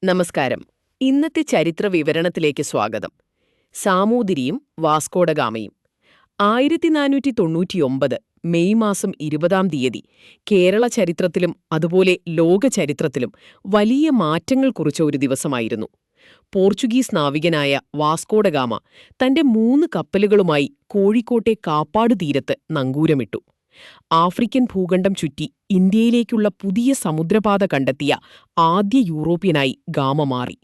നമസ്കാരം. ഇന്നത്തെ ചരിത്ര വിവരണത്തിലേക്ക് സ്വാഗതം. സാമൂതിരിയും വാസ്കോഡഗാമയും 1499 മെയ് മാസം 20-ാം തീയതി കേരള ചരിത്രത്തിലും അതുപോലെ ലോക ചരിത്രത്തിലും വലിയ മാറ്റങ്ങൾ കുറിച്ച ഒരു ദിവസമായിരുന്നു. പോർച്ചുഗീസ് നാവികനായ വാസ്കോഡഗാമ തന്റെ 3 കപ്പലുകളുമായി കോഴിക്കോട്ടെ കാപ്പാട് തീരത്ത് നങ്കൂരമിട്ടു. ആഫ്രിക്കൻ ഭൂഖണ്ഡം ചുറ്റി ഇന്ത്യയിലേക്കുള്ള പുതിയ സമുദ്രപാത കണ്ടെത്തിയ ആദ്യ യൂറോപ്യനായി ഗാമ മാറി.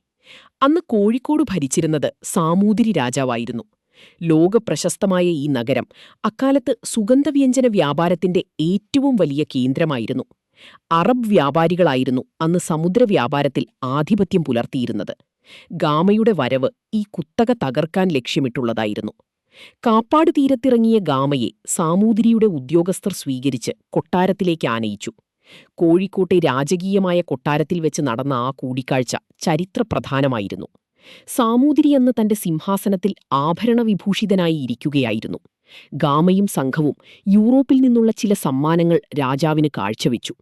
അന്ന് കോഴിക്കോട് ഭരിച്ചിരുന്നത് സാമൂതിരി രാജാവായിരുന്നു. ലോകപ്രശസ്തമായ ഈ നഗരം അക്കാലത്ത് സുഗന്ധവ്യഞ്ജന വ്യാപാരത്തിന്റെ ഏറ്റവും വലിയ കേന്ദ്രമായിരുന്നു. അറബ് വ്യാപാരികളായിരുന്നു അന്ന് സമുദ്രവ്യാപാരത്തിൽ ആധിപത്യം പുലർത്തിയിരുന്നത്. ഗാമയുടെ വരവ് ഈ കുത്തക തകർക്കാൻ ലക്ഷ്യമിട്ടുള്ളതായിരുന്നു. കാപ്പാട് തീരത്തിറങ്ങിയ ഗാമയെ സാമൂതിരിയുടെ ഉദ്യോഗസ്ഥർ സ്വീകരിച്ച് കൊട്ടാരത്തിലേക്ക് ആനയിച്ചു. കോഴിക്കോട്ടെ രാജകീയമായ കൊട്ടാരത്തിൽ വെച്ച് നടന്ന ആ കൂടിക്കാഴ്ച ചരിത്രപ്രധാനമായിരുന്നു. സാമൂതിരി അന്ന് തന്റെ സിംഹാസനത്തിൽ ആഭരണവിഭൂഷിതനായി ഇരിക്കുകയായിരുന്നു. ഗാമയും സംഘവും യൂറോപ്പിൽ നിന്നുള്ള ചില സമ്മാനങ്ങൾ രാജാവിന് കാഴ്ചവെച്ചു.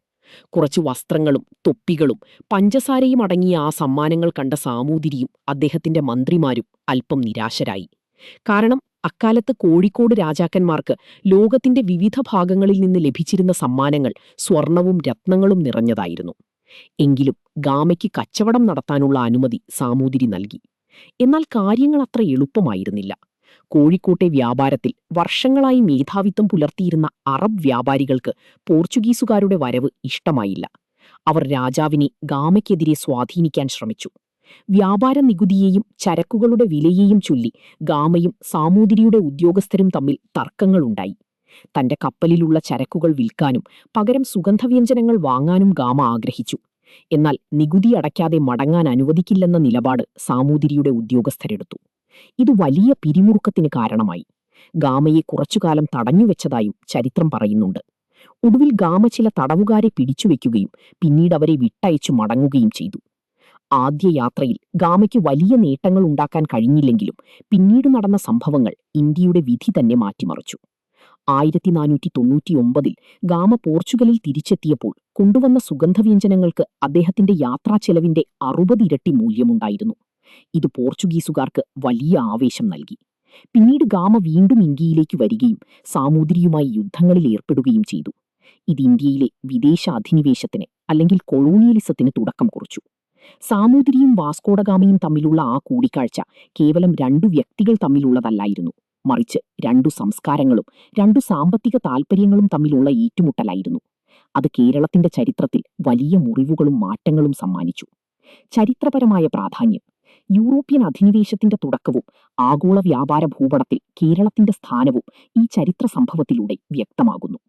കുറച്ചു വസ്ത്രങ്ങളും തൊപ്പികളും പഞ്ചസാരയും അടങ്ങിയ ആ സമ്മാനങ്ങൾ കണ്ട സാമൂതിരിയും അദ്ദേഹത്തിന്റെ മന്ത്രിമാരും അല്പം നിരാശരായി. കാരണം അക്കാലത്ത് കോഴിക്കോട് രാജാക്കന്മാർക്ക് ലോകത്തിന്റെ വിവിധ ഭാഗങ്ങളിൽ നിന്ന് ലഭിച്ചിരുന്ന സമ്മാനങ്ങൾ സ്വർണവും രത്നങ്ങളും നിറഞ്ഞതായിരുന്നു. എങ്കിലും ഗാമയ്ക്ക് കച്ചവടം നടത്താനുള്ള അനുമതി സാമൂതിരി നൽകി. എന്നാൽ കാര്യങ്ങൾ അത്ര എളുപ്പമായിരുന്നില്ല. കോഴിക്കോട്ടെ വ്യാപാരത്തിൽ വർഷങ്ങളായി മേധാവിത്വം പുലർത്തിയിരുന്ന അറബ് വ്യാപാരികൾക്ക് പോർച്ചുഗീസുകാരുടെ വരവ് ഇഷ്ടമായില്ല. അവർ രാജാവിനെ ഗാമയ്ക്കെതിരെ സ്വാധീനിക്കാൻ ശ്രമിച്ചു. വ്യാപാര നികുതിയെയും ചരക്കുകളുടെ വിലയെയും ചൊല്ലി ഗാമയും സാമൂതിരിയുടെ ഉദ്യോഗസ്ഥരും തമ്മിൽ തർക്കങ്ങളുണ്ടായി. തന്റെ കപ്പലിലുള്ള ചരക്കുകൾ വിൽക്കാനും പകരം സുഗന്ധവ്യഞ്ജനങ്ങൾ വാങ്ങാനും ഗാമ ആഗ്രഹിച്ചു. എന്നാൽ നികുതി അടയ്ക്കാതെ മടങ്ങാൻ അനുവദിക്കില്ലെന്ന നിലപാട് സാമൂതിരിയുടെ ഉദ്യോഗസ്ഥരെടുത്തു. ഇത് വലിയ പിരിമുറുക്കത്തിന് കാരണമായി. ഗാമയെ കുറച്ചുകാലം തടഞ്ഞുവെച്ചതായും ചരിത്രം പറയുന്നുണ്ട്. ഒടുവിൽ ഗാമ ചില തടവുകാരെ പിടിച്ചുവെക്കുകയും പിന്നീട് അവരെ വിട്ടയച്ചു മടങ്ങുകയും ചെയ്തു. ആദ്യ യാത്രയിൽ ഗാമയ്ക്ക് വലിയ നേട്ടങ്ങൾ ഉണ്ടാക്കാൻ കഴിഞ്ഞില്ലെങ്കിലും പിന്നീട് നടന്ന സംഭവങ്ങൾ ഇന്ത്യയുടെ വിധി തന്നെ മാറ്റിമറിച്ചു. 1499 ഗാമ പോർച്ചുഗലിൽ തിരിച്ചെത്തിയപ്പോൾ കൊണ്ടുവന്ന സുഗന്ധവ്യഞ്ജനങ്ങൾക്ക് അദ്ദേഹത്തിന്റെ യാത്രാച്ചെലവിന്റെ 60 ഇരട്ടി മൂല്യമുണ്ടായിരുന്നു. ഇത് പോർച്ചുഗീസുകാർക്ക് വലിയ ആവേശം നൽകി. പിന്നീട് ഗാമ വീണ്ടും ഇന്ത്യയിലേക്ക് വരികയും സാമൂതിരിയുമായി യുദ്ധങ്ങളിൽ ഏർപ്പെടുകയും ചെയ്തു. ഇത് ഇന്ത്യയിലെ വിദേശ അധിനിവേശത്തിന് അല്ലെങ്കിൽ കൊളോണിയലിസത്തിന് തുടക്കം കുറിച്ചു. സാമൂതിരിയും വാസ്കോഡഗാമയും തമ്മിലുള്ള ആ കൂടിക്കാഴ്ച കേവലം 2 വ്യക്തികൾ തമ്മിലുള്ളതല്ലായിരുന്നു, മറിച്ച് 2 സംസ്കാരങ്ങളും 2 സാമ്പത്തിക താൽപ്പര്യങ്ങളും തമ്മിലുള്ള ഏറ്റുമുട്ടലായിരുന്നു. അത് കേരളത്തിന്റെ ചരിത്രത്തിൽ വലിയ മുറിവുകളും മാറ്റങ്ങളും സമ്മാനിച്ചു. ചരിത്രപരമായ പ്രാധാന്യം. യൂറോപ്യൻ അധിനിവേശത്തിന്റെ തുടക്കവും ആഗോള വ്യാപാര ഭൂപടത്തിൽ കേരളത്തിന്റെ സ്ഥാനവും ഈ ചരിത്ര സംഭവത്തിലൂടെ വ്യക്തമാകുന്നു.